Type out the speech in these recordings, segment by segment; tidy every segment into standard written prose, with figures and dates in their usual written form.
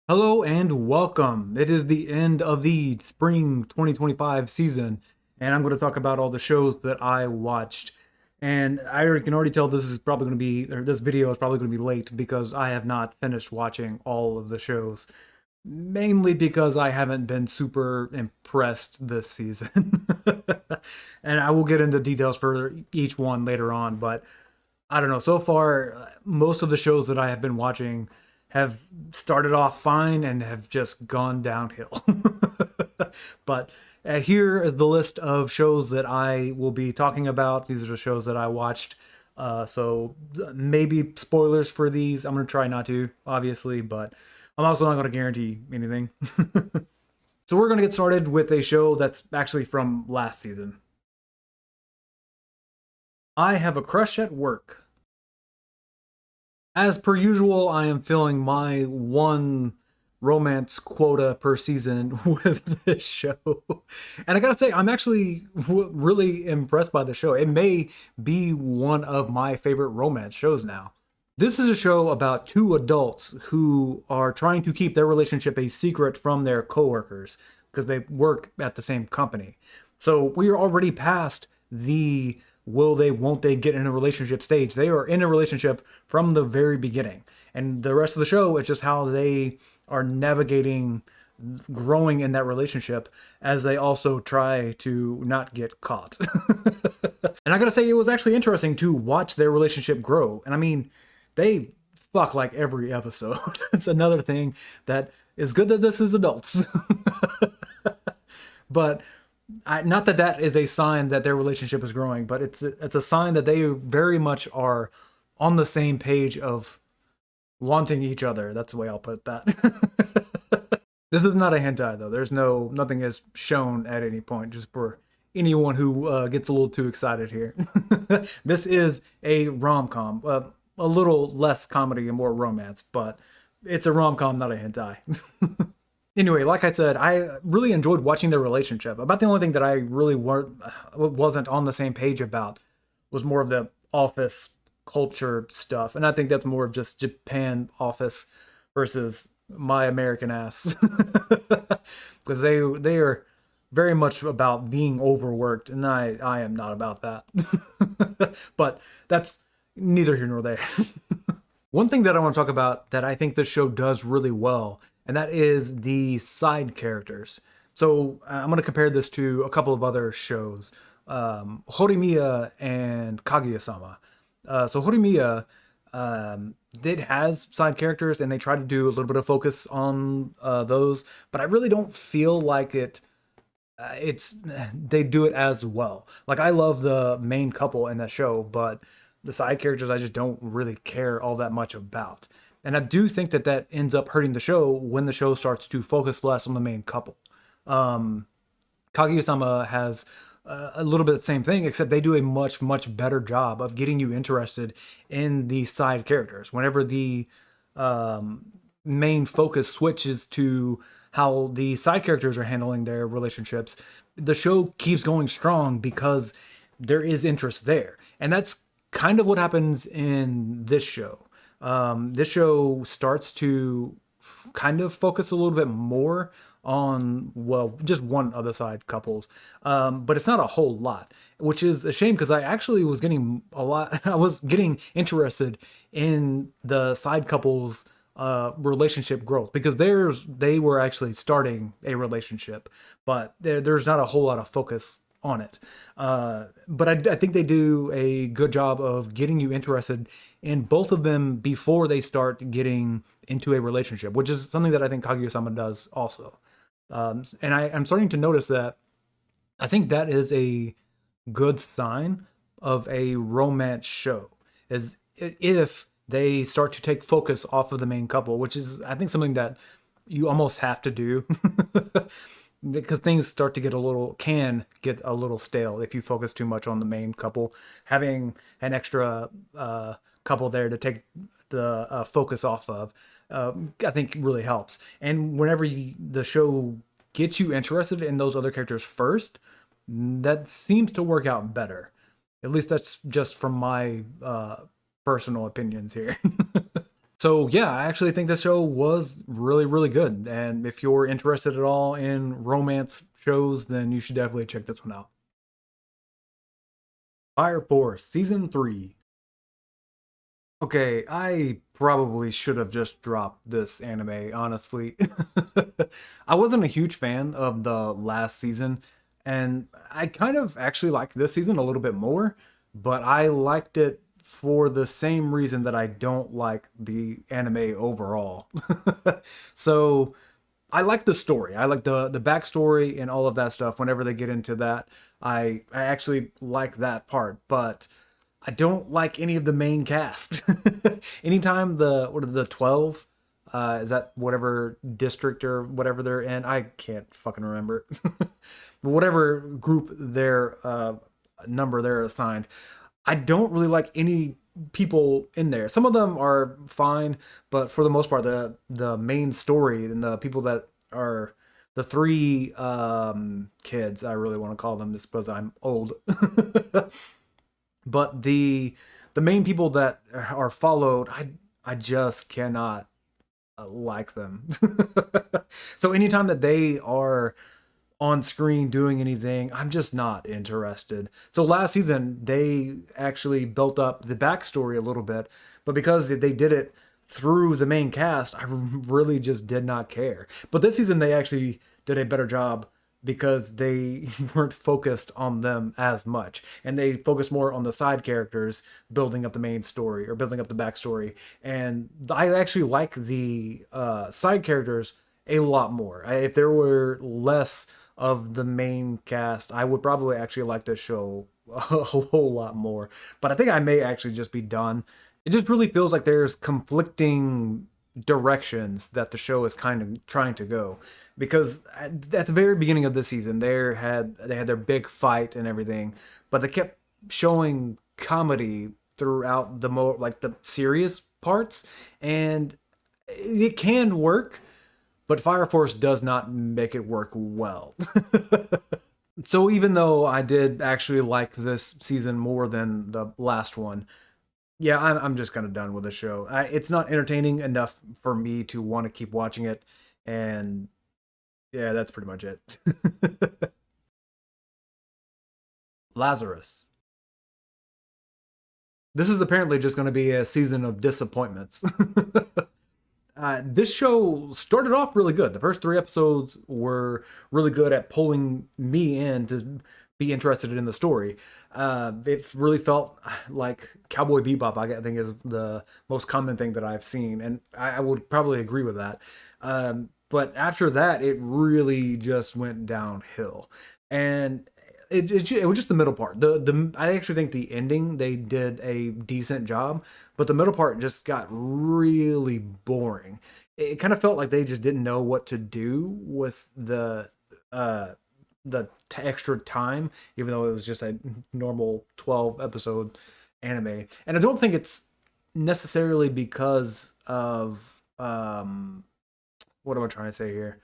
Hello and welcome. It is the end of the spring 2025 season, and I'm going to talk about all the shows that I watched. And can already tell this is probably going to be, or this video is probably going to be late because I have not finished watching all of the shows. Mainly because I haven't been super impressed this season. And I will get into details for each one later on, but I don't know. So far, most of the shows that I have been watching have started off fine and have just gone downhill. But here is the list of shows that I will be talking about. These are the shows that I watched. So maybe spoilers for these. I'm going to try not to, obviously, but I'm also not going to guarantee anything. So we're going to get started with a show that's actually from last season. I Have a Crush at Work. As per usual, I am filling my one romance quota per season with this show. And I gotta say, I'm actually really impressed by the show. It may be one of my favorite romance shows now. This is a show about two adults who are trying to keep their relationship a secret from their coworkers because they work at the same company. So we are already past the will they, won't they get in a relationship stage. They are in a relationship from the very beginning. And the rest of the show is just how they are navigating growing in that relationship as they also try to not get caught. And I gotta say, it was actually interesting to watch their relationship grow. And I mean, they fuck like every episode. It's another thing that is good that this is adults. But not that that is a sign that their relationship is growing, but it's a sign that they very much are on the same page of wanting each other. That's the way I'll put that. This is not a hentai though. There's nothing is shown at any point. Just for anyone who gets a little too excited here. This is a rom-com, a little less comedy and more romance, but it's a rom-com, not a hentai. Anyway, like I said, I really enjoyed watching their relationship. About the only thing that I really wasn't on the same page about was more of the office culture stuff, and I think that's more of just Japan office versus my American ass, because they are very much about being overworked, and I am not about that. But that's neither here nor there. One thing that I want to talk about that I think this show does really well, and that is the side characters. So I'm going to compare this to a couple of other shows, Horimiya and Kaguya-sama. So Horimiya, it has side characters, and they try to do a little bit of focus on those, but I really don't feel like it's they do it as well. Like I love the main couple in that show, but the side characters I just don't really care all that much about. And I do think that that ends up hurting the show when the show starts to focus less on the main couple. Um, Kaguya-sama has a little bit of the same thing, except they do a much better job of getting you interested in the side characters. Whenever the main focus switches to how the side characters are handling their relationships, the show keeps going strong because there is interest there. And that's kind of what happens in this show. This show starts to kind of focus a little bit more on, well, just one of the side couples, but it's not a whole lot, which is a shame because I actually was getting a lot. I was getting interested in the side couples relationship growth because they were actually starting a relationship, but there's not a whole lot of focus on it. But I think they do a good job of getting you interested in both of them before they start getting into a relationship, which is something that I think Kaguya-sama does also. And I'm starting to notice that I think that is a good sign of a romance show, is if they start to take focus off of the main couple, which is I think something that you almost have to do. Because things start to can get a little stale if you focus too much on the main couple. Having an extra couple there to take the focus off of, I think really helps. And whenever the show gets you interested in those other characters first, that seems to work out better. At least that's just from my personal opinions here. So yeah, I actually think this show was really, really good. And if you're interested at all in romance shows, then you should definitely check this one out. Fire Force Season 3. Okay, I probably should have just dropped this anime, honestly. I wasn't a huge fan of the last season, and I kind of actually liked this season a little bit more, but I liked it for the same reason that I don't like the anime overall. So I like the story. I like the backstory and all of that stuff. Whenever they get into that, I actually like that part, but I don't like any of the main cast. Anytime the what are the 12, is that whatever district or whatever they're in? I can't fucking remember. But whatever group their number they're assigned, I don't really like any people in there. Some of them are fine, but for the most part, the main story and the people that are the three kids, I really want to call them, just because I'm old. But the main people that are followed, I just cannot like them. So anytime that they are on screen doing anything, I'm just not interested. So last season, they actually built up the backstory a little bit, but because they did it through the main cast, I really just did not care. But this season, they actually did a better job because they weren't focused on them as much, and they focused more on the side characters building up the main story or building up the backstory. And I actually like the side characters a lot more. If there were less of the main cast, I would probably actually like this show a whole lot more. But I think I may actually just be done. It just really feels like there's conflicting directions that the show is kind of trying to go, because at the very beginning of the season they had their big fight and everything, but they kept showing comedy throughout the more like the serious parts, and it can work, but Fire Force does not make it work well. So even though I did actually like this season more than the last one, yeah, I'm just kind of done with the show. It's not entertaining enough for me to want to keep watching it, and yeah, that's pretty much it. Lazarus. This is apparently just going to be a season of disappointments. This show started off really good. The first three episodes were really good at pulling me in to be interested in the story. It really felt like Cowboy Bebop, I think, is the most common thing that I've seen, and I would probably agree with that. But after that, it really just went downhill, and it was just the middle part. The I actually think the ending they did a decent job, but the middle part just got really boring. It kind of felt like they just didn't know what to do with uh extra time, even though it was just a normal 12 episode anime. And I don't think it's necessarily because of what am I trying to say here?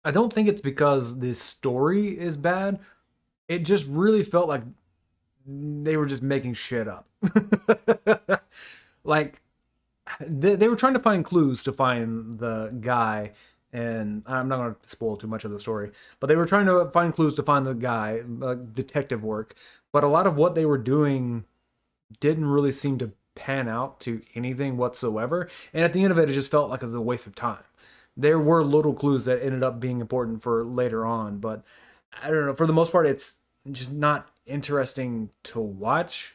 I don't think it's because this story is bad. It just really felt like they were just making shit up. Like they were trying to find clues to find the guy, and I'm not going to spoil too much of the story, but they were trying to find clues to find the guy, detective work. But a lot of what they were doing didn't really seem to pan out to anything whatsoever. And at the end of it, it just felt like it was a waste of time. There were little clues that ended up being important for later on, but I don't know. For the most part, it's just not interesting to watch.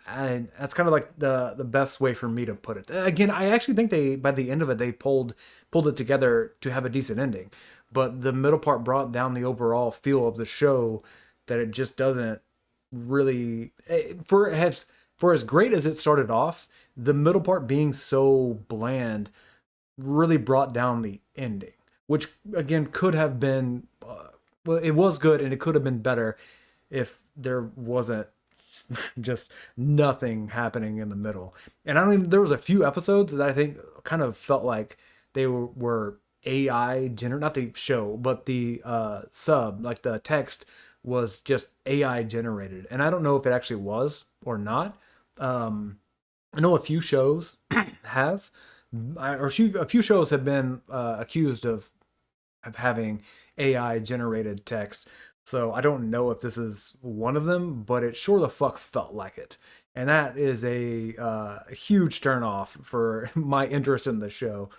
And that's kind of like the best way for me to put it. Again, I actually think they by the end of it they pulled it together to have a decent ending, but the middle part brought down the overall feel of the show that it just doesn't really for as great as it started off, the middle part being so bland really brought down the ending, which again could have been well, it was good and it could have been better if there wasn't just nothing happening in the middle. And I don't even there was a few episodes that I think kind of felt like they were AI gener not the show, but the sub, like the text was just AI generated. And I don't know if it actually was or not. I know a few shows have, a few shows have been accused of having AI generated text. So I don't know if this is one of them, but it sure the fuck felt like it. And that is a huge turnoff for my interest in the show.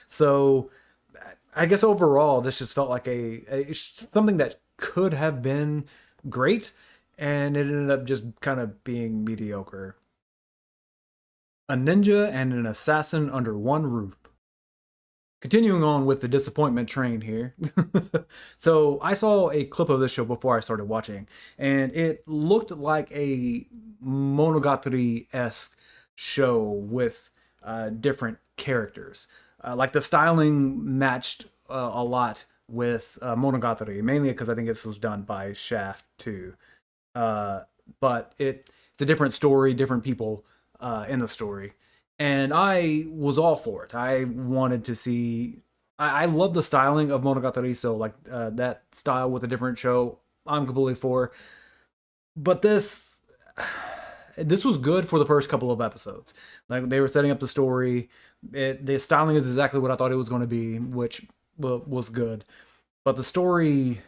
So I guess overall, this just felt like something that could have been great, and it ended up just kind of being mediocre. A ninja and an assassin under one roof. Continuing on with the disappointment train here. So I saw a clip of this show before I started watching, and it looked like a Monogatari-esque show with different characters. Like the styling matched a lot with Monogatari, mainly because I think this was done by Shaft too. Uh, but it's a different story, different people in the story, and I was all for it. I wanted to see. I love the styling of Monogatari, so like that style with a different show, I'm completely for. But this was good for the first couple of episodes. Like they were setting up the story. The styling is exactly what I thought it was going to be, which was good. But the story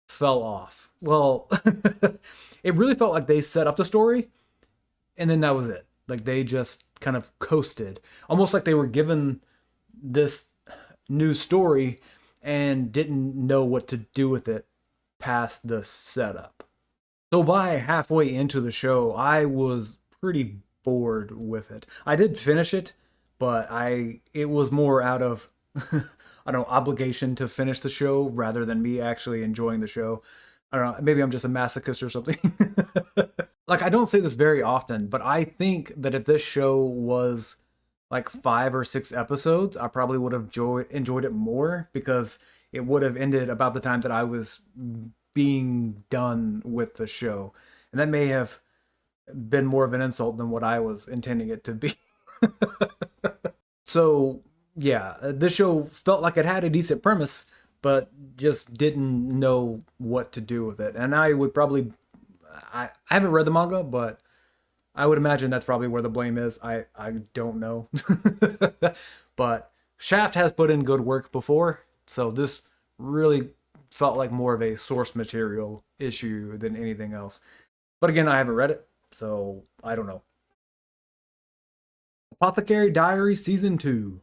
fell off. Well, it really felt like they set up the story and then that was it. Like they just kind of coasted, almost like they were given this new story and didn't know what to do with it past the setup. So by halfway into the show, I was pretty bored with it. I did finish it, but I it was more out of I don't know, obligation to finish the show rather than me actually enjoying the show. I don't know, maybe I'm just a masochist or something. Like I don't say this very often, but I think that if this show was like 5 or 6 episodes, I probably would have enjoyed it more because it would have ended about the time that I was being done with the show. And that may have been more of an insult than what I was intending it to be. So, yeah, this show felt like it had a decent premise, but just didn't know what to do with it. And I would probably, I haven't read the manga, but I would imagine that's probably where the blame is. I don't know. But Shaft has put in good work before, so this really felt like more of a source material issue than anything else. But again, I haven't read it, so I don't know. Apothecary Diaries Season 2.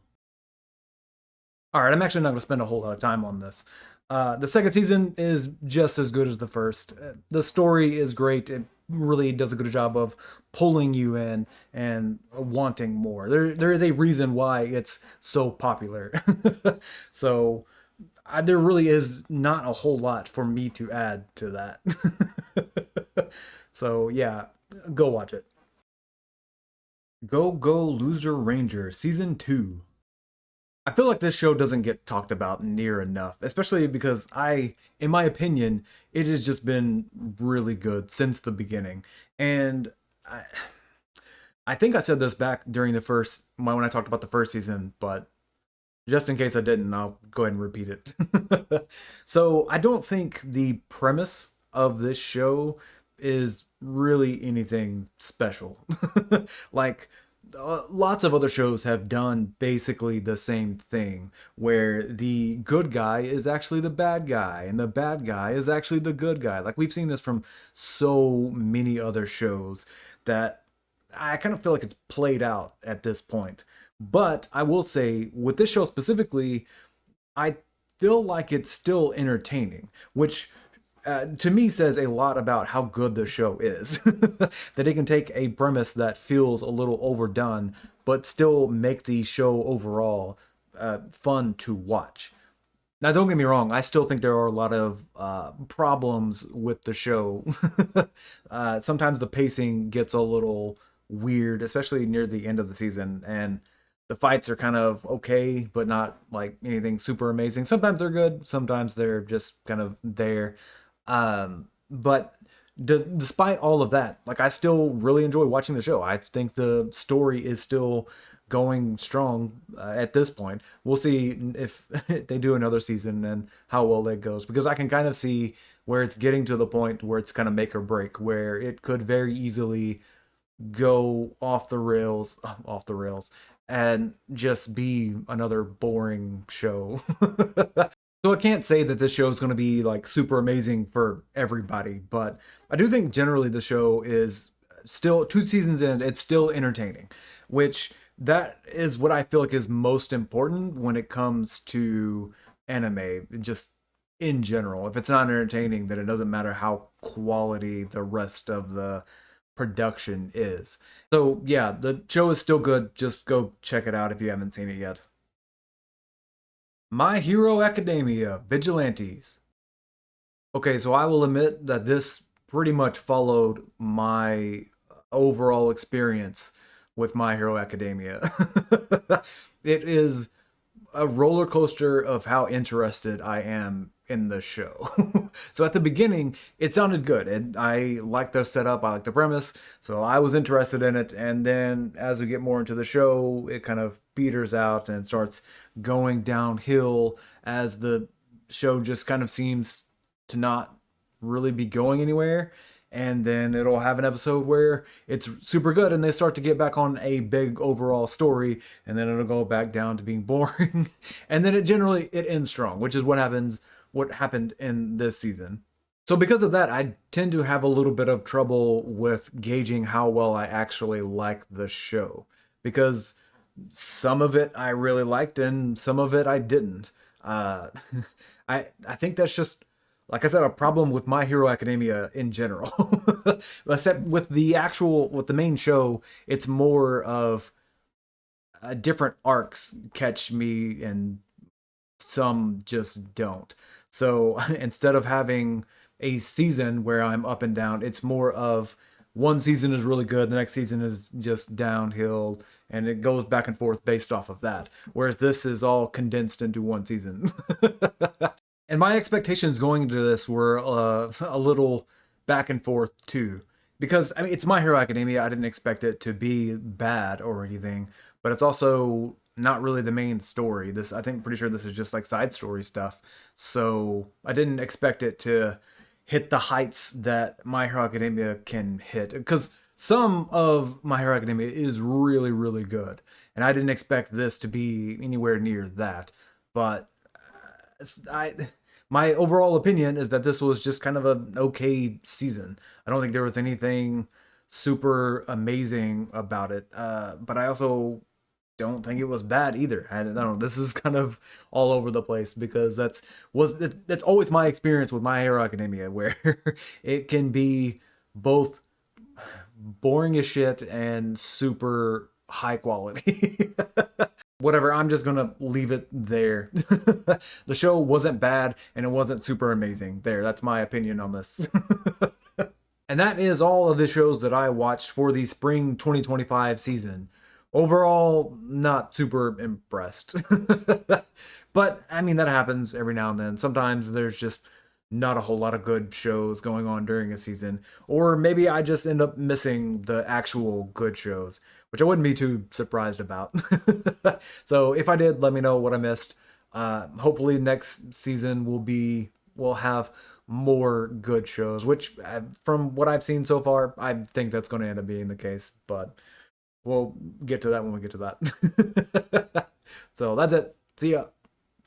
All right, I'm actually not going to spend a whole lot of time on this. The second season is just as good as the first. The story is great. It really does a good job of pulling you in and wanting more. There is a reason why it's so popular. So there really is not a whole lot for me to add to that. So yeah, go watch it. Go Go Loser Ranger Season 2. I feel like this show doesn't get talked about near enough, especially because in my opinion, it has just been really good since the beginning. And I, I think I said this back during when I talked about the first season, but just in case I didn't, I'll go ahead and repeat it. So I don't think the premise of this show is really anything special. Like lots of other shows have done basically the same thing, where the good guy is actually the bad guy, and the bad guy is actually the good guy. Like we've seen this from so many other shows that I kind of feel like it's played out at this point. But I will say, with this show specifically, I feel like it's still entertaining, which to me says a lot about how good the show is. That it can take a premise that feels a little overdone, but still make the show overall fun to watch. Now, don't get me wrong, I still think there are a lot of problems with the show. Sometimes the pacing gets a little weird, especially near the end of the season, and the fights are kind of okay, but not like anything super amazing. Sometimes they're good, sometimes they're just kind of there. But despite all of that, like I still really enjoy watching the show. I think the story is still going strong at this point. We'll see if they do another season and how well that goes, because I can kind of see where it's getting to the point where it's kind of make or break, where it could very easily go off the rails, off the rails, and just be another boring show. So I can't say that this show is going to be like super amazing for everybody, but I do think generally the show is still 2 seasons in, it's still entertaining, which that is what I feel like is most important when it comes to anime, just in general. If it's not entertaining, then it doesn't matter how quality the rest of the production is. So yeah, the show is still good. Just go check it out if you haven't seen it yet. My Hero Academia, Vigilantes. Okay, so I will admit that this pretty much followed my overall experience with My Hero Academia. It is a roller coaster of how interested I am in the show. So at the beginning, it sounded good, and I liked the setup, I liked the premise, so I was interested in it. And then as we get more into the show, it kind of peters out and starts going downhill as the show just kind of seems to not really be going anywhere. And then it'll have an episode where it's super good and they start to get back on a big overall story, and then it'll go back down to being boring. And then it ends strong, which is what happened in this season. So because of that, I tend to have a little bit of trouble with gauging how well I actually like the show, because some of it I really liked and some of it I didn't. Uh, I think that's just, like I said, a problem with My Hero Academia in general. Except with the main show, it's more of different arcs catch me and some just don't. So instead of having a season where I'm up and down, it's more of one season is really good, the next season is just downhill, and it goes back and forth based off of that. Whereas this is all condensed into one season. And my expectations going into this were a little back and forth too, because I mean it's My Hero Academia. I didn't expect it to be bad or anything, but it's also not really the main story. This I think pretty sure this is just like side story stuff. So I didn't expect it to hit the heights that My Hero Academia can hit, because some of My Hero Academia is really really good, and I didn't expect this to be anywhere near that. But I my overall opinion is that this was just kind of an okay season. I don't think there was anything super amazing about it, but I also don't think it was bad either. I don't know. This is kind of all over the place because that's always my experience with My Hero Academia, where it can be both boring as shit and super high quality. Whatever, I'm just gonna leave it there. The show wasn't bad and it wasn't super amazing. There, that's my opinion on this. And that is all of the shows that I watched for the spring 2025 season. Overall, not super impressed. But I mean, that happens every now and then. Sometimes there's just not a whole lot of good shows going on during a season. Or maybe I just end up missing the actual good shows, which I wouldn't be too surprised about. So if I did, let me know what I missed. Hopefully next season will have more good shows, which from what I've seen so far, I think that's going to end up being the case. But we'll get to that when we get to that. So that's it. See ya.